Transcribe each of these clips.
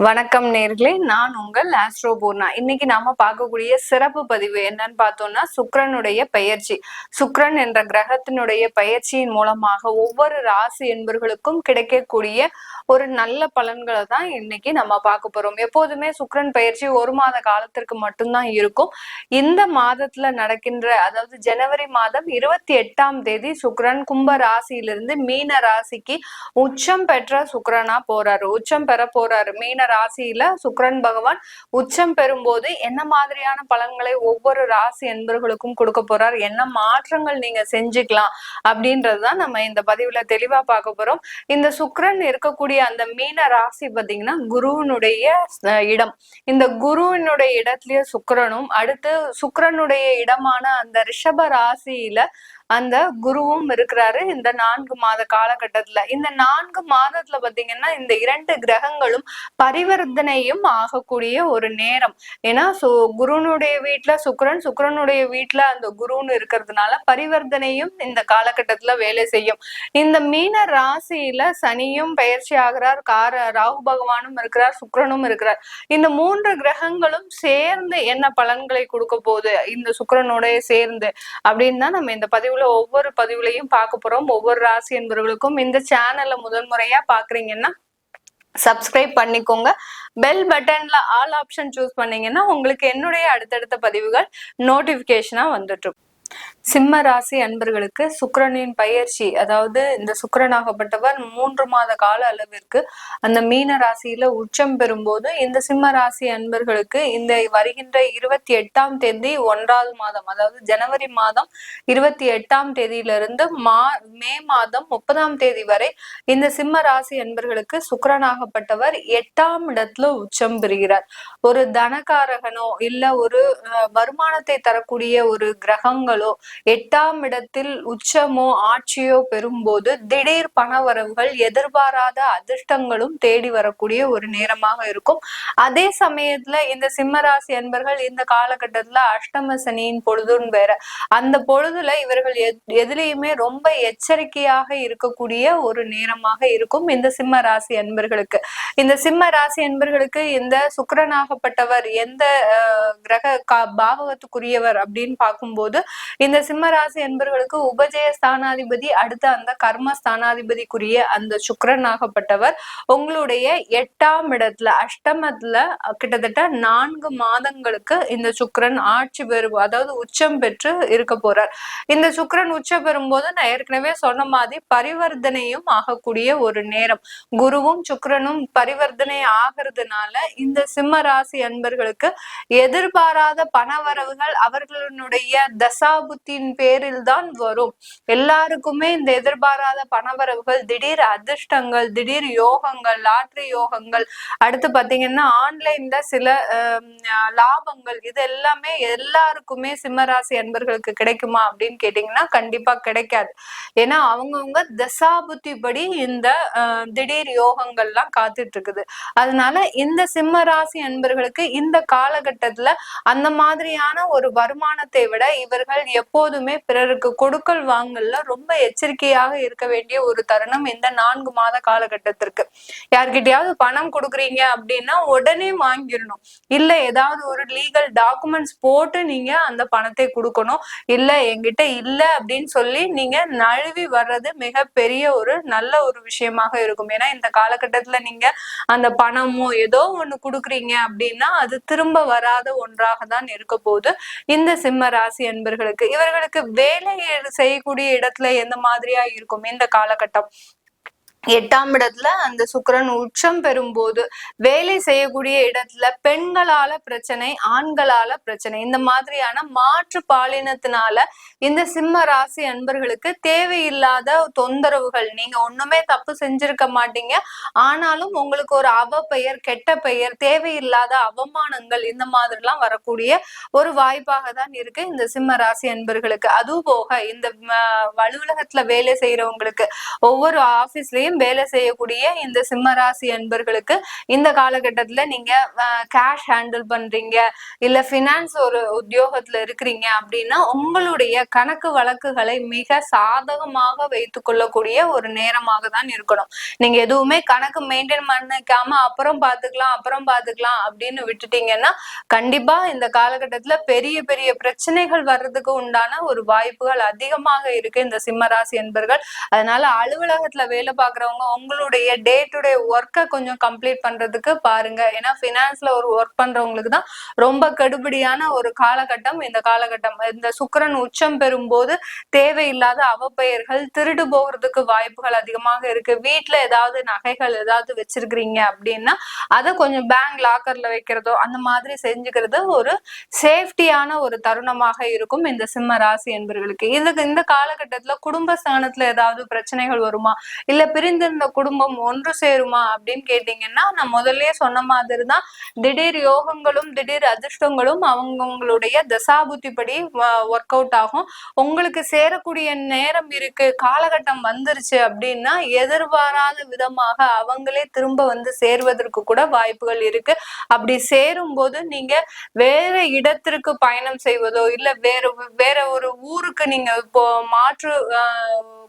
வணக்கம் நேர்களே, நான் உங்கள் ஆஸ்ட்ரோ பூர்ணா. இன்னைக்கு நாம பார்க்கக்கூடிய சிறப்பு பதிவு என்னன்னு பார்த்தோம்னா, சுக்கிரனுடைய பெயர்ச்சி. சுக்கிரன் என்ற கிரகத்தினுடைய பெயர்ச்சியின் மூலமாக ஒவ்வொரு ராசி என்பர்களுக்கும் கிடைக்கக்கூடிய ஒரு நல்ல பலன்களை தான் இன்னைக்கு நம்ம பார்க்க போறோம். எப்போதுமே சுக்கிரன் பெயர்ச்சி ஒரு மாத காலத்திற்கு மட்டும்தான் இருக்கும். இந்த மாதத்துல நடக்கின்ற, அதாவது ஜனவரி மாதம் 28ஆம் தேதி சுக்கிரன் கும்ப ராசியிலிருந்து மீன ராசிக்கு உச்சம் பெற்ற சுக்கிரனா போறாரு, உச்சம் பெற போறாரு. மீன ராசியில சுக்கிரன் பகவான் உச்சம் பெறும்போது என்ன மாதிரியான பலன்களை ஒவ்வொரு ராசி என்பர்களுக்கும் கொடுக்க போறார், என்ன மாற்றங்கள் நீங்க செஞ்சுக்கலாம் அப்படின்றதுதான் நம்ம இந்த பதிவுல தெளிவா பார்க்க போறோம். இந்த சுக்கிரன் இருக்கக்கூடிய அந்த மீன ராசி பாத்தீங்கன்னா குருவினுடைய இடம். இந்த குருவினுடைய இடத்துலயே சுக்கிரனும், அடுத்து சுக்கிரனுடைய இடமான அந்த ரிஷப ராசியில அந்த குருவும் இருக்கிறாரு. இந்த 4 மாத காலகட்டத்துல, இந்த 4 மாதத்துல பாத்தீங்கன்னா இந்த 2 கிரகங்களும் பரிவர்த்தனையும் ஆகக்கூடிய ஒரு நேரம். ஏன்னா குருனுடைய வீட்டுல சுக்கிரன், சுக்கிரனுடைய வீட்டுல அந்த குருன்னு இருக்கிறதுனால பரிவர்த்தனையும் இந்த காலகட்டத்துல வேலை செய்யும். இந்த மீன ராசியில சனியும் பயிற்சி ஆகிறார், ராகு பகவானும் இருக்கிறார், சுக்கிரனும் இருக்கிறார். இந்த 3 கிரகங்களும் சேர்ந்து என்ன பலன்களை கொடுக்க போகுது இந்த சுக்கிரனுடைய சேர்ந்து அப்படின்னு தான் நம்ம இந்த பதிவுல ஒவ்வொரு பதிவுலையும் பார்க்க போறோம். ஒவ்வொரு ராசி என்பவர்களுக்கும் இந்த சேனல்ல முதல் முறையா பாக்குறீங்கன்னா சப்ஸ்கிரைப் பண்ணிக்கோங்க. பெல் பட்டன்ல ஆல் ஆப்ஷன் சூஸ் பண்ணீங்கன்னா உங்களுக்கு என்னுடைய அடுத்தடுத்த பதிவுகள் நோட்டிபிகேஷனா வந்துட்டு இருக்கும். சிம்ம ராசி அன்பர்களுக்கு சுக்கிரனின் பயிற்சி, அதாவது இந்த சுக்கிரனாகப்பட்டவர் 3 மாத கால அளவிற்கு அந்த மீன ராசியில உச்சம் பெறும்போது இந்த சிம்ம ராசி அன்பர்களுக்கு இந்த வருகின்ற 28ஆம் தேதி 1வது மாதம், அதாவது ஜனவரி மாதம் 28ஆம் தேதியிலிருந்து மே மாதம் 30ஆம் தேதி வரை இந்த சிம்ம ராசி அன்பர்களுக்கு சுக்கிரனாகப்பட்டவர் 8ஆம் இடத்துல உச்சம் பெறுகிறார். ஒரு தனகாரகனோ இல்ல ஒரு வருமானத்தை தரக்கூடிய ஒரு கிரகங்களோ 8ஆம் இடத்தில் உச்சமோ ஆட்சியோ பெறும்போது திடீர் பணவரவுகள், எதிர்பாராத அதிர்ஷ்டங்களும் தேடி வரக்கூடிய ஒரு நேரமாக இருக்கும். அதே சமயத்துல இந்த சிம்மராசி அன்பர்கள் இந்த காலகட்டத்துல அஷ்டம சனியின் பொழுதுன்னு வேற, அந்த பொழுதுல இவர்கள் எதுலையுமே ரொம்ப எச்சரிக்கையாக இருக்கக்கூடிய ஒரு நேரமாக இருக்கும் இந்த சிம்ம ராசி அன்பர்களுக்கு. இந்த சிம்ம ராசி அன்பர்களுக்கு இந்த சுக்கிரனாகப்பட்டவர் எந்த கிரக பாவகத்துக்குரியவர் அப்படின்னு பார்க்கும்போது இந்த சிம்ம ராசி என்பவர்களுக்கு உபஜய ஸ்தானாதிபதி, அடுத்த அந்த கர்ம ஸ்தானாதிபதிக்குரிய அந்த சுக்கிரனாகப்பட்டவர் உங்களுடைய 8ஆம் இடத்துல அஷ்டமத்துல கிட்டத்தட்ட 4 மாதங்களுக்கு இந்த சுக்கிரன் ஆட்சி பெறும், அதாவது உச்சம் பெற்று இருக்க போறார். இந்த சுக்கிரன் உச்சம் பெறும்போது நான் ஏற்கனவே சொன்ன மாதிரி பரிவர்த்தனையும் ஆகக்கூடிய ஒரு நேரம். குருவும் சுக்கிரனும் பரிவர்த்தனை ஆகிறதுனால இந்த சிம்ம ராசி அன்பர்களுக்கு எதிர்பாராத பணவரவுகள் அவர்களுடைய தசாபுத்தின் பேரில் தான் வரும். எல்லாருக்குமே இந்த எதிர்பாராத பணவரவுகள், திடீர் அதிர்ஷ்டங்கள், திடீர் யோகங்கள், லாட்டரி யோகங்கள், அடுத்து பாத்தீங்கன்னா ஆன்லைன்ல சில லாபங்கள், இது எல்லாமே எல்லாருக்குமே சிம்மராசி அன்பர்களுக்கு கிடைக்குமா அப்படின்னு கேட்டீங்கன்னா கண்டிப்பா கிடைக்காது. ஏன்னா அவங்கவுங்க தசாபுத்தி படி இந்த திடீர் யோகங்கள்லாம் காத்துட்டு இருக்குது. அதனால இந்த சிம்ம ராசி அன்பர்களுக்கு இந்த காலகட்டத்துல அந்த மாதிரியான ஒரு வருமானத்தை விட இவர்கள் எப்போதுமே பிறருக்கு கொடுக்கல் வாங்கல்ல ரொம்ப எச்சரிக்கையாக இருக்க வேண்டிய ஒரு தருணம் இந்த 4 மாத காலகட்டத்திற்கு. யார்கிட்டயாவது பணம் கொடுக்குறீங்க அப்படின்னா உடனே வாங்கிடணும். இல்ல ஏதாவது ஒரு லீகல் டாக்குமெண்ட்ஸ் போட்டு நீங்க அந்த பணத்தை கொடுக்கணும். இல்ல என்கிட்ட இல்ல அப்படின்னு சொல்லி நீங்க நழுவி வர்றது மிகப்பெரிய ஒரு நல்ல ஒரு விஷயமாக இருக்கும். ஏன்னா இந்த காலகட்டத்துல நீங்க அந்த பணமோ ஏதோ ஒண்ணு கொடுக்குறீங்க அப்படின்னா அது திரும்ப வராத ஒன்றாக தான் இருக்க போது இந்த சிம்ம ராசி அன்பர்களுக்கு. இவர்களுக்கு வேலை செய்யக்கூடிய இடத்துல எந்த மாதிரியா இருக்கும் இந்த காலகட்டம்? 8ஆம் இடத்துல அந்த சுக்கிரன் உச்சம் பெறும்போது வேலை செய்யக்கூடிய இடத்துல பெண்களால பிரச்சனை, ஆண்களால பிரச்சனை, இந்த மாதிரியான மாற்று பாலினத்தினால இந்த சிம்ம ராசி அன்பர்களுக்கு தேவையில்லாத தொந்தரவுகள். நீங்க ஒண்ணுமே தப்பு செஞ்சிருக்க மாட்டீங்க, ஆனாலும் உங்களுக்கு ஒரு அவப்பெயர், கெட்ட பெயர், தேவையில்லாத அவமானங்கள், இந்த மாதிரி எல்லாம் வரக்கூடிய ஒரு வாய்ப்பாக தான் இருக்கு இந்த சிம்ம ராசி அன்பர்களுக்கு. அதுவும் போக இந்த அலுவலகத்துல வேலை செய்யறவங்களுக்கு, ஒவ்வொரு ஆபீஸ்லயும் துறையிலும் வேலை செய்யக்கூடிய இந்த சிம்ம ராசி அன்பர்களுக்கு இந்த காலகட்டத்துல நீங்க கேஷ் ஹேண்டில் பண்றீங்க, இல்ல பினான்ஸ் ஒரு உத்தியோகத்துல இருக்கிறீங்க அப்படின்னா உங்களுடைய கணக்கு வழக்குகளை மிக சாதகமாக வைத்துக் கொள்ளக்கூடிய ஒரு நேரமாக தான் இருக்கணும். நீங்க எதுவுமே கணக்கு மெயின்டைன் பண்ணிக்காம அப்புறம் பாத்துக்கலாம் அப்படின்னு விட்டுட்டீங்கன்னா கண்டிப்பா இந்த காலகட்டத்துல பெரிய பெரிய பிரச்சனைகள் வர்றதுக்கு உண்டான ஒரு வாய்ப்புகள் அதிகமாக இருக்கு இந்த சிம்மராசி என்பர்கள். அதனால அலுவலகத்துல வேலை பாக்குறவங்க உங்களுடைய டே டு டே ஒர்க்கை கொஞ்சம் கம்ப்ளீட் பண்றதுக்கு பாருங்க. ஏன்னா பினான்ஸ்ல ஒரு ஒர்க் பண்றவங்களுக்கு தான் ரொம்ப கடுபடியான ஒரு காலகட்டம் இந்த காலகட்டம். இந்த சுக்கிரன் உச்சம் பெறும்போது தேவையில்லாத அவப்பெயர்கள், திருடு போகிறதுக்கு வாய்ப்புகள் அதிகமாக இருக்கு. வீட்டுல ஏதாவது நகைகள் ஏதாவது வச்சிருக்கிறீங்க அப்படின்னா அதை கொஞ்சம் பேங்க் லாக்கர்ல வைக்கிறதோ அந்த மாதிரி செஞ்சுக்கிறது ஒரு சேஃப்டியான ஒரு தருணமாக இருக்கும் இந்த சிம்ம ராசி என்பவர்களுக்கு. இதுக்கு இந்த காலகட்டத்துல குடும்ப ஸ்தானத்துல ஏதாவது பிரச்சனைகள் வருமா, இல்ல பிரிந்திருந்த குடும்பம் ஒன்று சேருமா அப்படின்னு கேட்டீங்கன்னா நான் முதல்லயே சொன்ன மாதிரிதான் திடீர் யோகங்களும் திடீர் அதிர்ஷ்டங்களும் அவங்களுடைய தசாபுத்திப்படி ஒர்க் அவுட் ஆகும். உங்களுக்கு சேரக்கூடிய நேரம் இருக்கு, காலகட்டம் வந்துருச்சு அப்படின்னா எதிர்பாராத விதமாக அவங்களே திரும்ப வந்து சேர்வதற்கு கூட வாய்ப்புகள் இருக்கு. அப்படி சேரும் போது நீங்க வேற இடத்திற்கு பயணம் செய்வதோ இல்ல வேற ஒரு ஊருக்கு நீங்க இப்போ மாற்று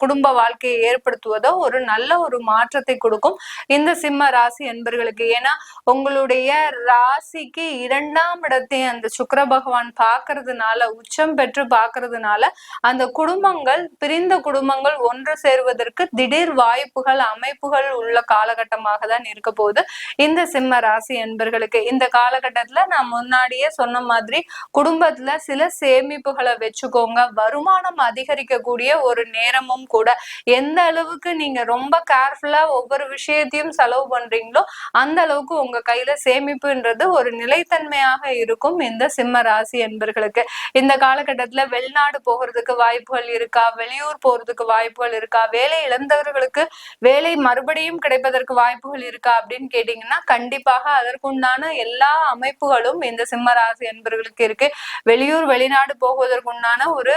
குடும்ப வாழ்க்கையை ஏற்படுத்துவதோ ஒரு நல்ல ஒரு மாற்றத்தை கொடுக்கும் இந்த சிம்ம ராசி என்பர்களுக்கு. ஏன்னா உங்களுடைய ராசிக்கு 2ஆம் இடத்தை அந்த சுக்கிர பகவான் பாக்குறதுனால, உச்சம் பெற்று பாக்குறதுனால அந்த குடும்பங்கள், பிரிந்த குடும்பங்கள் ஒன்று சேருவதற்கு திடீர் வாய்ப்புகள் அமைப்புகள் உள்ள காலகட்டமாக தான் இருக்க போகுது இந்த சிம்ம ராசி என்பர்களுக்கு. இந்த காலகட்டத்துல நான் முன்னாடியே சொன்ன மாதிரி குடும்பத்துல சில சேமிப்புகளை வச்சுக்கோங்க. வருமானம் அதிகரிக்கக்கூடிய ஒரு நேரமும் கூட. எந்த அளவுக்கு நீங்க ரொம்ப கேர்ஃபுல்லா ஒவ்வொரு விஷயத்தையும் செலவு பண்றீங்களோ அந்த அளவுக்கு உங்க கையில சேமிப்புன்றது ஒரு நிலைத்தன்மையாக இருக்கும் இந்த சிம்ம ராசி என்பர்களுக்கு. இந்த காலகட்டத்துல வெளிநாடு போகிறதுக்கு வாய்ப்புகள் இருக்கா, வெளியூர் போறதுக்கு வாய்ப்புகள் இருக்கா, வேலை இழந்தவர்களுக்கு வேலை மறுபடியும் கிடைப்பதற்கு வாய்ப்புகள் இருக்கா அப்படின்னு கேட்டீங்கன்னா கண்டிப்பாக அதற்குண்டான எல்லா அமைப்புகளும் இந்த சிம்ம ராசி என்பர்களுக்கு இருக்கு. வெளியூர் வெளிநாடு போவதற்குண்டான ஒரு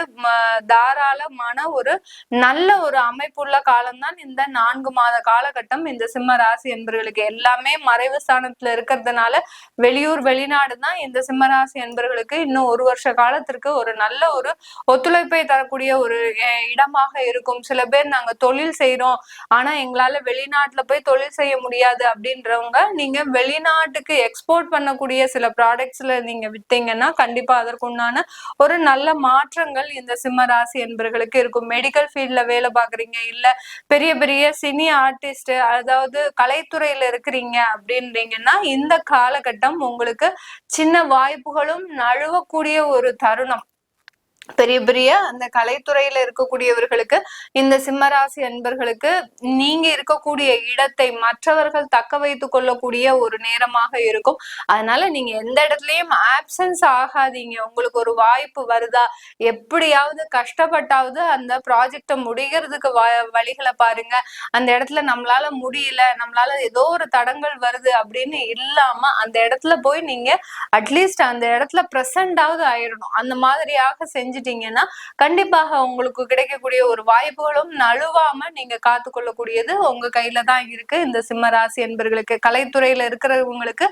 தாராளமான ஒரு நல்ல ஒரு அமைப்புள்ள காலம்தான் இந்த 4 மாத காலகட்டம் இந்த சிம்ம ராசி என்பர்களுக்கு. எல்லாமே மறைவு ஸ்தானத்துல இருக்கிறதுனால வெளியூர் வெளிநாடு தான் இந்த சிம்மராசி என்பர்களுக்கு இன்னும் 1 வருஷ காலத்திற்கு ஒரு நல்ல ஒரு ஒத்துழைப்பை தரக்கூடிய ஒரு இடமாக இருக்கும். சில பேர் நாங்க தொழில் செய்யறோம் ஆனா எங்களால வெளிநாட்டுல போய் தொழில் செய்ய முடியாது அப்படின்றவங்க நீங்க வெளிநாட்டுக்கு எக்ஸ்போர்ட் பண்ணக்கூடிய சில ப்ராடக்ட்ஸ்ல நீங்க வித்தீங்கன்னா கண்டிப்பா அதற்குண்டான ஒரு நல்ல மாற்றங்கள் இந்த சிம்ம ராசி என்பர்களுக்கு இருக்கும். மெடிக்கல் ஃபீல்ட்ல வேலை பாக்குறீங்க, இல்ல பெரிய பெரிய சினி ஆர்டிஸ்ட், அதாவது கலைத்துறையில இருக்கிறீங்க அப்படின்றீங்கன்னா இந்த காலகட்டம் உங்களுக்கு சின்ன வாய்ப்புகளும் நழுவக்கூடிய ஒரு தருணம். பெரிய பெரிய அந்த கலைத்துறையில இருக்கக்கூடியவர்களுக்கு இந்த சிம்மராசி அன்பர்களுக்கு நீங்க இருக்கக்கூடிய இடத்தை மற்றவர்கள் தக்க வைத்துக் கொள்ளக்கூடிய ஒரு நேரமாக இருக்கும். அதனால நீங்க எந்த இடத்துலயும் ஆப்சன்ஸ் ஆகாதீங்க. உங்களுக்கு ஒரு வாய்ப்பு வருதா, எப்படியாவது கஷ்டப்பட்டாவது அந்த ப்ராஜெக்ட முடிகிறதுக்கு வழிகளை பாருங்க. அந்த இடத்துல நம்மளால முடியல, நம்மளால ஏதோ ஒரு தடங்கள் வருது அப்படின்னு இல்லாம அந்த இடத்துல போய் நீங்க அட்லீஸ்ட் அந்த இடத்துல பிரசன்டாவது ஆயிடணும். அந்த மாதிரியாக செஞ்சுட்டீங்கன்னா கண்டிப்பாக உங்களுக்கு கிடைக்கக்கூடிய ஒரு வாய்ப்புகளும் நழுவாம நீங்க காத்து கொள்ளக்கூடியது உங்க கையில தான் இருக்கு இந்த சிம்ம ராசி என்பர்களுக்கு. கலைத்துறையில இருக்கிறவங்களுக்கு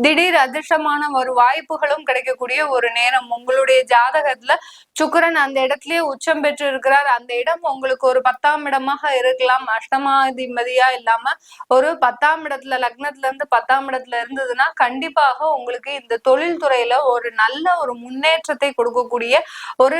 திடீர் அதிர்ஷ்டமான ஒரு வாய்ப்புகளும் கிடைக்கக்கூடிய ஒரு நேரம். உங்களுடைய ஜாதகத்துல சுக்கிரன் அந்த இடத்துலயே உச்சம் பெற்று இருக்கிறார். அந்த இடம் உங்களுக்கு ஒரு 10ஆம் இடமாக இருக்கலாம். அஷ்டமாதிபதியா இல்லாம ஒரு 10ஆம் இடத்துல, லக்னத்துல இருந்து 10ஆம் இடத்துல இருந்ததுன்னா கண்டிப்பாக உங்களுக்கு இந்த தொழில் துறையில ஒரு நல்ல ஒரு முன்னேற்றத்தை கொடுக்கக்கூடிய ஒரு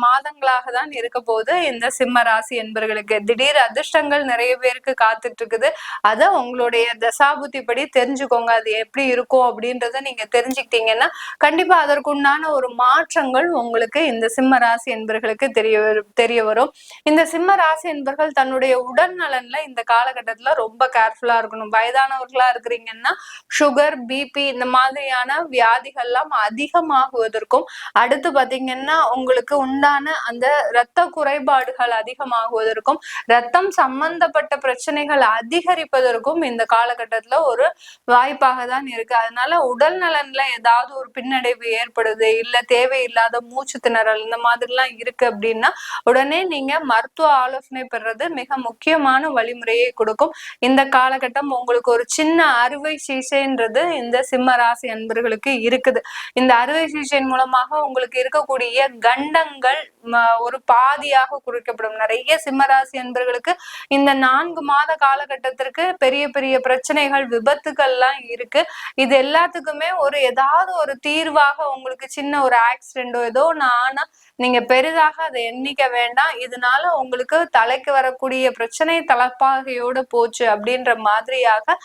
மாதங்களாக தான் இருக்க போது இந்த சிம்ம ராசி என்பவர்களுக்கு. திடீர் அதிர்ஷ்டங்கள் நிறைய பேருக்கு காத்துட்டு இருக்குது. அத உங்களுடைய தசாபுத்தி படி தெரிஞ்சுக்கோங்க. அது எப்படி இருக்கும் அப்படின்றத நீங்க தெரிஞ்சுக்கிட்டீங்கன்னா கண்டிப்பா அதற்குண்டான ஒரு மாற்றங்கள் உங்களுக்கு இந்த சிம்ம ராசி என்பவர்களுக்கு தெரிய வரும். இந்த சிம்ம ராசி என்பவர்கள் தன்னுடைய உடல் நலன்ல இந்த காலகட்டத்துல ரொம்ப கேர்ஃபுல்லா இருக்கணும். வயதானவர்களா இருக்கிறீங்கன்னா சுகர், பிபி இந்த மாதிரியான வியாதிகள்லாம் அதிகமாகுவதற்கும், அடுத்து பாத்தீங்கன்னா உங்க உங்களுக்கு உண்டான அந்த இரத்த குறைபாடுகள் அதிகமாகுவதற்கும் ரத்தம் சம்பந்தப்பட்ட பிரச்சனைகள் அதிகரிப்பதற்கும் இந்த காலகட்டத்துல ஒரு வாய்ப்பாக தான் இருக்கு. அதனால உடல் நலன்ல ஏதாவது ஒரு பின்னடைவு ஏற்படுது, இல்ல தேவையில்லாத மூச்சு திணறல் இந்த மாதிரி எல்லாம் இருக்கு அப்படின்னா உடனே நீங்க மருத்துவ ஆலோசனை பெறுறது மிக முக்கியமான வழிமுறையை கொடுக்கும். இந்த காலகட்டம் உங்களுக்கு ஒரு சின்ன அறுவை சிகிச்சைன்றது இந்த சிம்ம ராசி அன்பர்களுக்கு இருக்குது. இந்த அறுவை சிகிச்சையின் மூலமாக உங்களுக்கு இருக்கக்கூடிய கண்டங்கள் ஒரு பாதியாக குறைக்கப்படும். நிறைய சிம்மராசி அன்பர்களுக்கு இந்த 4 மாத காலகட்டத்திற்கு பெரிய பெரிய பிரச்சனைகள் விபத்துக்கள் எல்லாம் இருக்கு. இது எல்லாத்துக்குமே ஏதாவது ஒரு தீர்வாக உங்களுக்கு சின்ன ஒரு ஆக்சிடென்டோ ஏதோ ஆனா நீங்க பெரிதாக அதை எண்ணிக்க வேண்டாம். இதனால உங்களுக்கு தலைக்கு வரக்கூடிய பிரச்சனை தலைப்பாகையோட போச்சு அப்படின்ற மாதிரியாக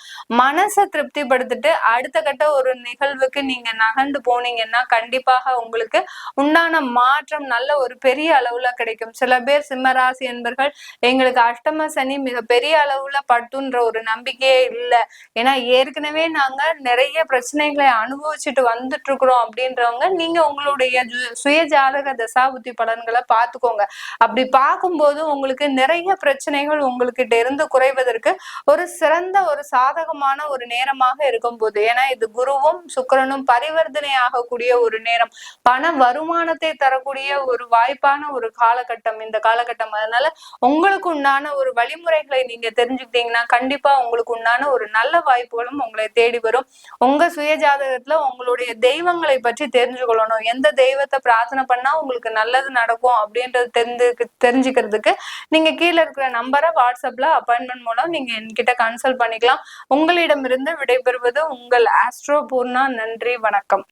மனசை திருப்திப்படுத்திட்டு அடுத்த கட்ட ஒரு நிகழ்வுக்கு நீங்க நகர்ந்து போனீங்கன்னா கண்டிப்பாக உங்களுக்கு உண்டான மாற்றம் நல்ல ஒரு பெரிய அளவுல கிடைக்கும். சில பேர் சிம்மராசி என்பர்கள் எங்களுக்கு அஷ்டம சனி மிக பெரிய அளவுல பட்டுன்ற ஒரு நம்பிக்கையே இல்லை, ஏன்னா ஏற்கனவே நாங்க நிறைய பிரச்சனைகளை அனுபவிச்சுட்டு வந்துட்டு இருக்கிறோம் அப்படின்றவங்க நீங்க உங்களுடைய சுய ஜாதக தசாபுத்தி பலன்களை பார்த்துக்கோங்க. அப்படி பார்க்கும்போது உங்களுக்கு நிறைய பிரச்சனைகள் உங்ககிட்ட இருந்து குறைவதற்கு ஒரு சிறந்த ஒரு சாதகமான ஒரு நேரமாக இருக்கும் போது, ஏன்னா இது குருவும் சுக்கிரனும் பரிவர்த்தனை ஆகக்கூடிய ஒரு நேரம், பண வருமானத்தை தரக்கூடிய ஒரு வாய்ப்பான ஒரு காலகட்டம் இந்த காலகட்டம். அதனால உங்களுக்கு உண்டான ஒரு வழிமுறைகளை நீங்க தெரிஞ்சுக்கிட்டீங்கன்னா கண்டிப்பா உங்களுக்கு உண்டான ஒரு நல்ல வாய்ப்புகளும் உங்களை தேடி வரும். உங்க சுய ஜாதகத்துல உங்களுடைய தெய்வங்களை பற்றி தெரிஞ்சுக்கொள்ளணும், எந்த தெய்வத்தை பிரார்த்தனை பண்ணா உங்களுக்கு நல்லது நடக்கும் அப்படின்றது தெரிஞ்சுக்கிறதுக்கு நீங்க கீழே இருக்கிற நம்பரை வாட்ஸ்அப்ல அப்பாயின்மெண்ட் மூலம் நீங்க என்கிட்ட கன்சல்ட் பண்ணிக்கலாம். உங்களிடமிருந்து விடைபெறுவது உங்கள் ஆஸ்ட்ரோ பூர்ணா. நன்றி, வணக்கம்.